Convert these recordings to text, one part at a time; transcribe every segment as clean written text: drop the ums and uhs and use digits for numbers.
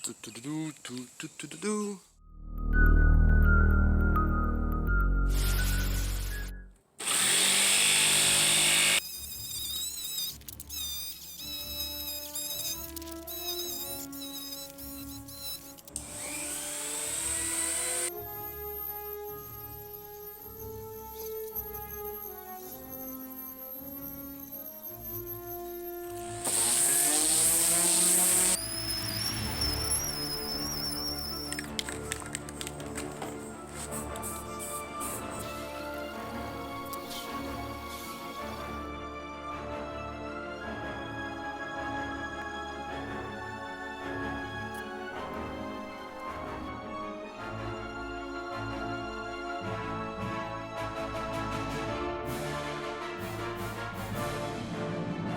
Do-do-do-do-do-do-do-do.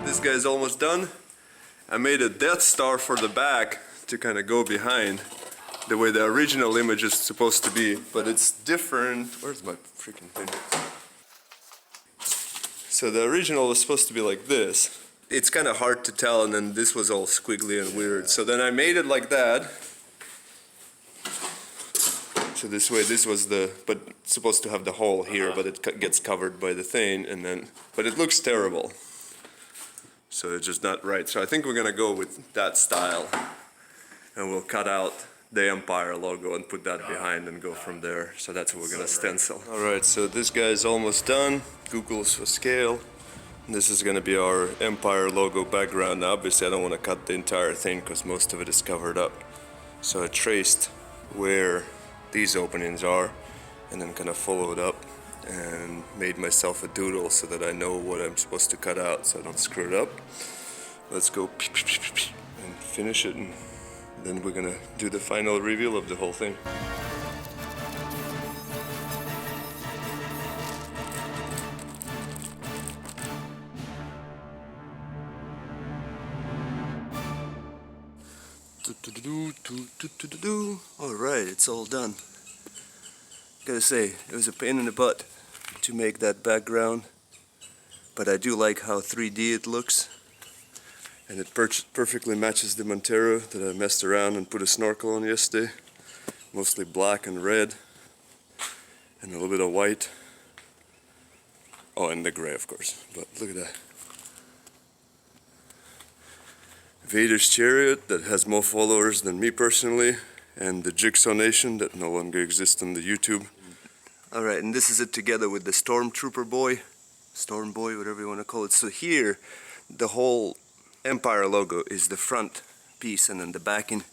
This guy's almost done. I made a Death Star for the back to kind of go behind the way the original image is supposed to be, but it's different. Where's my freaking thing? So the original was supposed to be like this. It's kind of hard to tell, and then this was all squiggly and weird. So then I made it like that. So this way, this was the, but it's supposed to have the hole here, but it gets covered by the thing, and then, but it looks terrible. So it's just not right. So I think we're gonna go with that style, and we'll cut out the Empire logo and put that behind and go from there. So that's what we're gonna stencil. All right, so this guy's almost done. Google's for scale. And this is gonna be our Empire logo background. Now, obviously I don't wanna cut the entire thing because most of it is covered up. So I traced where these openings are and then kind of followed up and made myself a doodle so that I know what I'm supposed to cut out so I don't screw it up. Let's go and finish it, and then we're gonna do the final reveal of the whole thing. Alright, it's all done. Gotta say, it was a pain in the butt to make that background, but I do like how 3D it looks, and it perfectly matches the Montero that I messed around and put a snorkel on yesterday. Mostly black and red and a little bit of white. Oh, and the gray, of course, but look at that. Vader's Chariot that has more followers than me personally, and the Jigsaw Nation that no longer exists on the YouTube. Alright, and this is it together with the Stormtrooper Boy, Storm Boy, whatever you want to call it. So here, the whole Empire logo is the front piece, and then the backing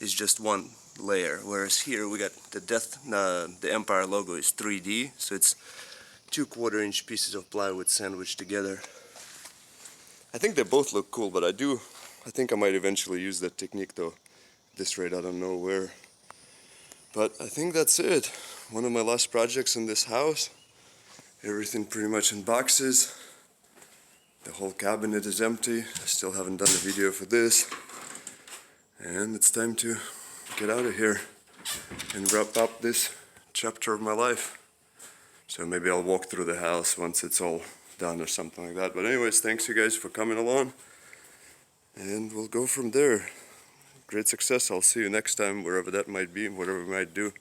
is just one layer. Whereas here we got the Empire logo is 3D, so it's 2¼ inch pieces of plywood sandwiched together. I think they both look cool, but I think I might eventually use that technique though. At this rate, I don't know where. But I think that's it. One of my last projects in this house. Everything pretty much in boxes. The whole cabinet is empty. I still haven't done a video for this. And it's time to get out of here and wrap up this chapter of my life. So maybe I'll walk through the house once it's all done or something like that. But anyways, thanks you guys for coming along. And we'll go from there. Great success. I'll see you next time, wherever that might be, whatever we might do.